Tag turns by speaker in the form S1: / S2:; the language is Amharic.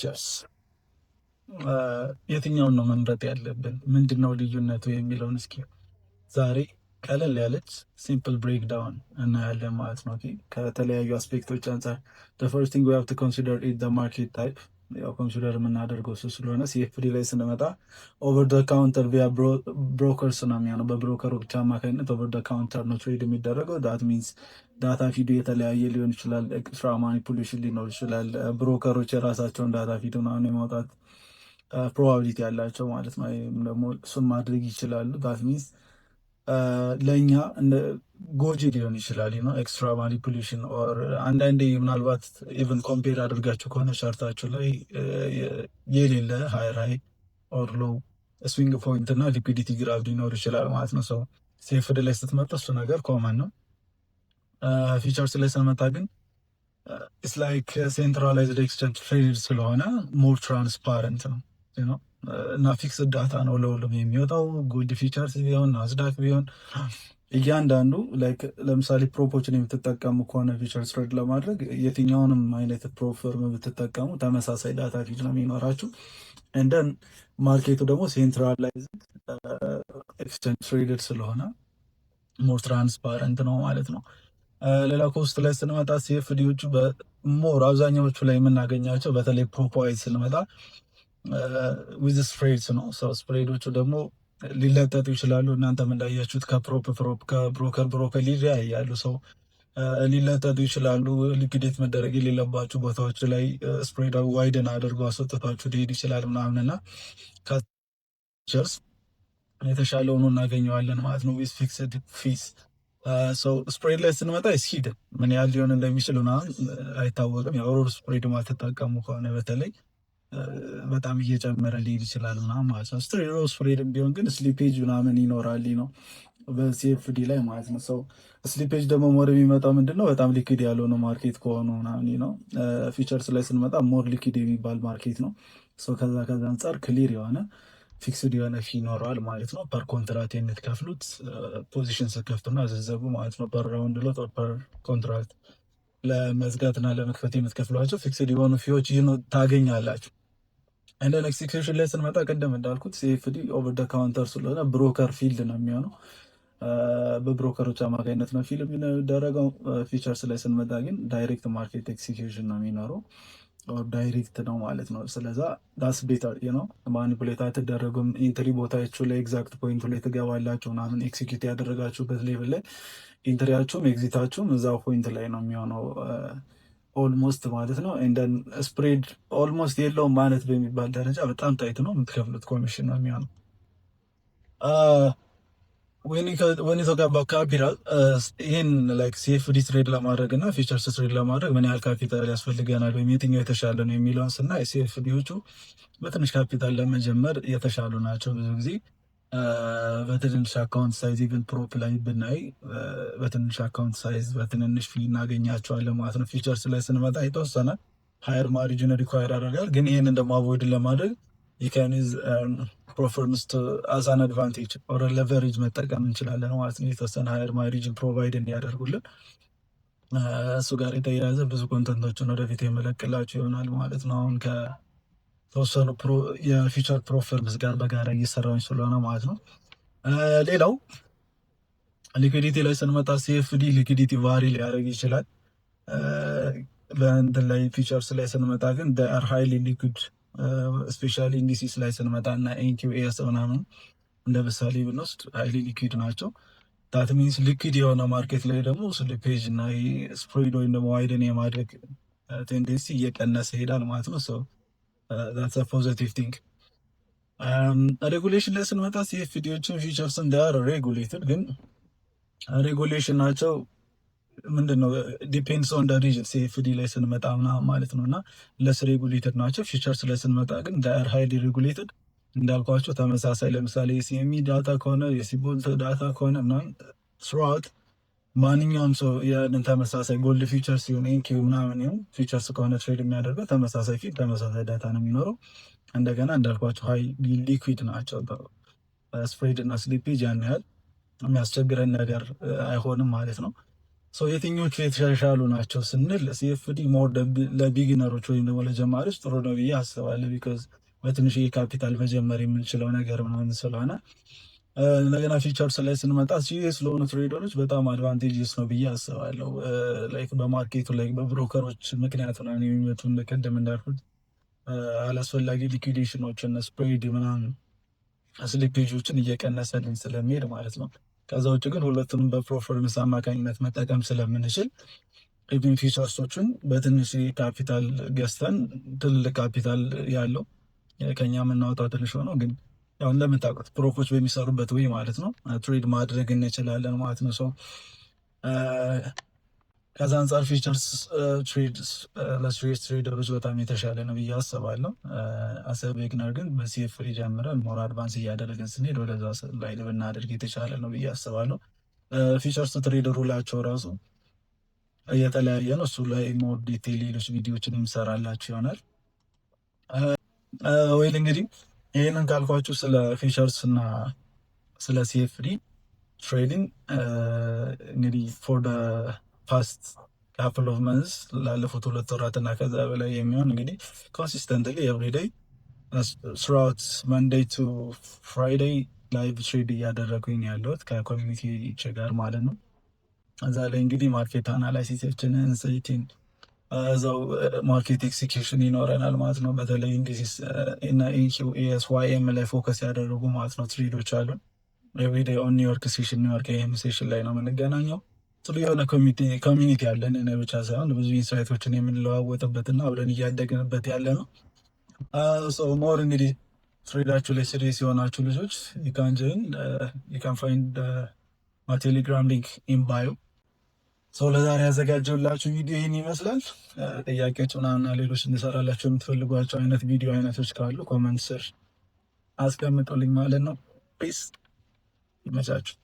S1: ፊቸርስ የትኛውን ነው መምረጥ ያለብን? ምንድነው ልዩነቱ የሚለውን እስኪ ዛሬ ቀለል ያለች ሲምፕል ብሬክዳውን እናያለን ማለት ነው። ከተለያዩ አስፔክቶች አንጻር ፈርስት ቲንግ ዊ ሃቭ ቱ ኮንሲደር ኢት ዘ ማርኬት ታይፕ። ያው ኮንሲደር የምናደርገው እሱ ስለሆነ ሲኤፍዲ ላይ ስንመጣ ኦቨር ደ ካውንተር ቪያ ብሮከርስ ነው የሚሆነው። በብሮከሮች አማካኝነት ኦቨር ደ ካውንተር ነው ትሬድ የሚደረገው። ዳት ሚንስ ዳታ ፊዱ የተለያየ ሊሆን ይችላል። ኤክስትራ ማኒፑሌሽን ሊኖር ይችላል። ብሮከሮች የራሳቸውን ዳታ ፊድ ምናምን የማውጣት ፕሮባቢሊቲ ያላቸው ማለት ነው። ደግሞ እሱን ማድረግ ይችላሉ። ዳት ሚንስ ለእኛ ጎጂ ሊሆን ይችላል ነው ኤክስትራ ማኒፑሌሽን ኦር አንዳንዴ ምናልባት ኢቨን ኮምፔር አድርጋችሁ ከሆነ ቻርታችሁ ላይ የሌለ ሃይር ሃይ ኦር ሎው ስዊንግ ፖይንት እና ሊኩዲቲ ግራፍ ሊኖር ይችላል ማለት ነው። ሰው ሴፍድ ላይ ስትመጣ እሱ ነገር ኮመን ነው። ፊቸርስ ላይ ስንመጣ ግን ኢትስ ላይክ ሴንትራላይዝድ ኤክስቼንጅ ትሬድ ስለሆነ ሞር ትራንስፓረንት ነው እና ፊክስድ ዳታ ነው ለሁሉም የሚወጣው። ጉድ ፊቸርስ ቢሆን ናስዳክ ቢሆን እያንዳንዱ ለምሳሌ ፕሮፖችን የምትጠቀሙ ከሆነ ፊቸር ትሬድ ለማድረግ የትኛውንም አይነት ፕሮፈርም የምትጠቀሙ ተመሳሳይ ዳታ ፊት ነው የሚኖራችሁ። እንደን ማርኬቱ ደግሞ ሴንትራላይዝድ ኤክስቼንጅ ትሬድድ ስለሆነ ሞር ትራንስፓረንት ነው ማለት ነው። ሌላ ኮስት ላይ ስንመጣ ሲኤፍዲዎቹ ሞር አብዛኛዎቹ ላይ የምናገኛቸው በተለይ ፕሮፖዋይዝ ስንመጣ ዊዝ ስፕሬድስ ነው። ስፕሬዶቹ ደግሞ ሊለጠጡ ይችላሉ። እናንተም እንዳያችሁት ከብሮከር ሊለያያሉ። ሰው ሊለጠጡ ይችላሉ። ሊኩዴት መደረግ የሌለባቸው ቦታዎች ላይ ስፕሬድ ዋይደን አድርገው አስወጥቷችሁ ሊሄድ ይችላል ምናምን እና ከቸርስ የተሻለ ሆኖ እናገኘዋለን ማለት ነው። ዊዝ ፊክስድ ፊስ ሰው ስፕሬድ ላይ ስንመጣ ስሂድ ምን ያህል ሊሆን እንደሚችል ምናምን አይታወቅም። የአውሮር ስፕሬድ ማትጠቀሙ ከሆነ በተለይ በጣም እየጨመረ ሊሄድ ይችላል ምናምን ማለት ነው። ስትሬሮ ስፕሬድም ቢሆን ግን ስሊፔጅ ምናምን ይኖራል ነው በሲኤፍዲ ላይ ማለት ነው። ሰው ስሊፔጅ ደግሞ ሞር የሚመጣው ምንድነው በጣም ሊኪድ ያልሆነ ማርኬት ከሆኑ ምናምን ነው። ፊቸርስ ላይ ስንመጣ ሞር ሊኪድ የሚባል ማርኬት ነው። ሰው ከዛ አንጻር ክሊር የሆነ ፊክስድ የሆነ ፊ ይኖረዋል ማለት ነው። ፐር ኮንትራት የምትከፍሉት ፖዚሽን ስከፍቱና ዘዘቡ ማለት ነው። ፐር ራውንድ ሎት ፐር ኮንትራት ለመዝጋትና ለመክፈት የምትከፍሏቸው ፊክስድ የሆኑ ፊዎች ታገኛላችሁ። እንደ ኤክሲኪዩሽን ላይ ስንመጣ ቅድም እንዳልኩት ሲኤፍዲ ኦቨር ደ ካውንተር ስለሆነ ብሮከር ፊልድ ነው የሚሆነው። በብሮከሮች አማካኝነት ነው ፊልም የሚደረገው። ፊቸርስ ላይ ስንመጣ ግን ዳይሬክት ማርኬት ኤክሲኪዩሽን ነው የሚኖረው። ዳይሬክት ነው ማለት ነው። ስለዛ ዳስ ቤተር ነው። ማኒፑሌት አትደረጉም። ኢንትሪ ቦታችሁ ላይ ኤግዛክት ፖይንቱ ላይ ትገባላችሁ ምናምን ኤክሲኪዩት ያደረጋችሁበት ሌቭል ላይ ኢንትሪያችሁም ኤግዚታችሁም እዛው ፖይንት ላይ ነው የሚሆነው ኦልሞስት ማለት ነው። እንደን ስፕሬድ ኦልሞስት የለውም ማለት በሚባል ደረጃ በጣም ታይት ነው። የምትከፍሉት ኮሚሽን ነው የሚሆነው። ካፒታል ይህን ላይክ ሲኤፍዲ ትሬድ ለማድረግ እና ፊቸርስ ትሬድ ለማድረግ ምን ያህል ካፒታል ያስፈልገናል ወይም የትኛው የተሻለ ነው የሚለውን ስናይ ሲኤፍዲዎቹ በትንሽ ካፒታል ለመጀመር የተሻሉ ናቸው። ብዙ ጊዜ በትንንሽ አካውንት ሳይዝ ኢቨን ፕሮፕ ላይ ብናይ በትንሽ አካውንት ሳይዝ በትንንሽ ፊ እናገኛቸዋለን ማለት ነው። ፊቸርስ ላይ ስንመጣ የተወሰነ ሃየር ማሪጅን ሪኳየር ያደርጋል። ግን ይህንን ደግሞ አቮይድ ለማድረግ ዩካኒዝ ፕሮፈርምስ አዛን አድቫንቴጅ ኦር ለቨሬጅ መጠቀም እንችላለን ማለት ነው። የተወሰነ ሃየር ማሪጅን ፕሮቫይድ እንዲያደርጉልን እሱ ጋር የተያያዘ ብዙ ኮንተንቶችን ወደፊት የመለቅላቸው ይሆናል ማለት ነው። አሁን ተወሰኑ የፊቸር ፕሮፈርምስ ጋር በጋራ እየሰራኝ ስለሆነ ማለት ነው። ሌላው ሊኩዲቲ ላይ ስንመጣ ሲኤፍዲ ሊኩዲቲ ቫሪ ሊያደርግ ይችላል። በእንትን ላይ ፊቸርስ ላይ ስንመጣ ግን አር ሃይሊ ሊኩድ ስፔሻሊ ኢንዲሲስ ላይ ስንመጣ እና ኤንኪዩኤስ ምናምን እንደ ምሳሌ ብንወስድ ሃይሊ ሊኩድ ናቸው። ዳት ሚንስ ሊኩድ የሆነ ማርኬት ላይ ደግሞ ስሊፔጅ እና ስፕሬድ ወይም ደግሞ ዋይደን የማድረግ ቴንደንሲ እየቀነሰ ይሄዳል ማለት ነው። that's a positive thing. ሬጉሌሽን ላይ ስንመጣ ሲኤፍዲዎችን ፊቸርስ እንዳያር ሬጉሌትድ ግን ሬጉሌሽን ናቸው ምንድነው ዲፔንድስ ኦን ደ ሪጅን። ሲኤፍዲ ላይ ስንመጣ ምናምን ማለት ነው እና ለስ ሬጉሌትድ ናቸው። ፊቸርስ ላይ ስንመጣ ግን ዳር ሃይሊ ሬጉሌትድ እንዳልኳቸው ተመሳሳይ ለምሳሌ የሲኤምኢ ዳታ ከሆነ የሲቦልት ዳታ ከሆነ ምናምን ስሩአውት ማንኛውም ሰው ያንን ተመሳሳይ ጎልድ ፊቸር ሲሆን ኤንኪው ምናምን ይሁን ፊቸርስ ከሆነ ትሬድ የሚያደርገው ተመሳሳይ ፊት ተመሳሳይ ዳታ ነው የሚኖረው። እንደገና እንዳልኳቸው ሃይ ሊኩዊድ ናቸው። ስፕሬድ እና ስሊፔጅ ያን ያህል የሚያስቸግረን ነገር አይሆንም ማለት ነው። የትኞቹ የተሻሻሉ ናቸው ስንል ሲኤፍዲ ሞር ለቢጊነሮች ወይም ደግሞ ለጀማሪዎች ጥሩ ነው ብዬ አስባለሁ። ቢኮዝ በትንሽ ካፒታል መጀመር የምንችለው ነገር ምናምን ስለሆነ እንደገና ፊቸርስ ላይ ስንመጣ ሲሪየስ ለሆኑ ትሬደሮች በጣም አድቫንቴጅስ ነው ብዬ አስባለሁ። ላይክ በማርኬቱ ላይ በብሮከሮች ምክንያት ምናምን የሚመጡ ቅድም እንዳልኩት አላስፈላጊ ሊኩዊዴሽኖችን ስፕሬድ ምናምን ስሊፔጆችን እየቀነሰልን ስለሚሄድ ማለት ነው። ከዛ ውጭ ግን ሁለቱንም በፕሮፎርምስ አማካኝነት መጠቀም ስለምንችል ኢቭን ፊቸርሶችን በትንሽ ካፒታል ገዝተን ትልልቅ ካፒታል ያለው ከኛ የምናወጣው ትንሽ ሆነው ግን ያው እንደምታውቁት ፕሮፎች በሚሰሩበት ወይ ማለት ነው ትሬድ ማድረግ እንችላለን ማለት ነው። ሰው ከዛ አንጻር ፊቸርስ ለስትሬት ትሬደሮች በጣም የተሻለ ነው ብዬ አስባለሁ። አሰብ ቢግነር ግን በሲኤፍዲ ጀምረን ሞር አድቫንስ እያደረግን ስንሄድ ወደዛ ላይ ብናደርግ የተሻለ ነው ብዬ አስባለሁ። ፊቸርስ ትሬደሩ ላቸው ራሱ እየተለያየ ነው። እሱ ላይ ሞር ዲቴል ሌሎች ቪዲዮችን የሚሰራላችሁ ይሆናል። ወይል እንግዲህ ይህንን ካልኳችሁ ስለ ፊቸርስ እና ስለ ሲኤፍዲ ትሬዲንግ እንግዲህ ፎር ፓስት ካፕል ኦፍ መንስ ላለፉት 2 ወራት እና ከዛ በላይ የሚሆን እንግዲህ ኮንሲስተንትሊ ኤቭሪዴይ ስራውት መንዴይ ቱ ፍራይዴይ ላይቭ ትሬድ እያደረጉኝ ያለሁት ከኮሚኒቲ ጋር ማለት ነው። እዛ ላይ እንግዲህ ማርኬት አናላይሲሶችን ኢንሳይቲን እዛው ማርኬት ኤክሲኪዩሽን ይኖረናል ማለት ነው። በተለይ እንግዲህ እና ኤስዋይኤም ላይ ፎከስ ያደረጉ ማለት ነው ትሬዶች አሉ። ኤቭሪዴይ ኦን ኒውዮርክ ሴሽን ኒውዮርክ ኤም ሴሽን ላይ ነው የምንገናኘው። ጥሩ የሆነ ኮሚኒቲ ያለን እኔ ብቻ ሳይሆን ብዙ ኢንሳይቶችን የምንለዋወጥበትና አብረን እያደግንበት ያለ ነው። ሞር እንግዲህ ትሬዳችሁ ላይ ሲሪየስ የሆናችሁ ልጆች ዩካን ጆይን ዩካን ፋይንድ ማ ቴሌግራም ሊንክ ኢን ባዮ። ለዛሬ ያዘጋጀውላችሁ ቪዲዮ ይህን ይመስላል። ጥያቄዎች ምናምና ሌሎች እንሰራላቸው የምትፈልጓቸው አይነት ቪዲዮ አይነቶች ካሉ ኮመንት ስር አስቀምጡልኝ ማለት ነው። ፒስ፣ ይመቻችሁ።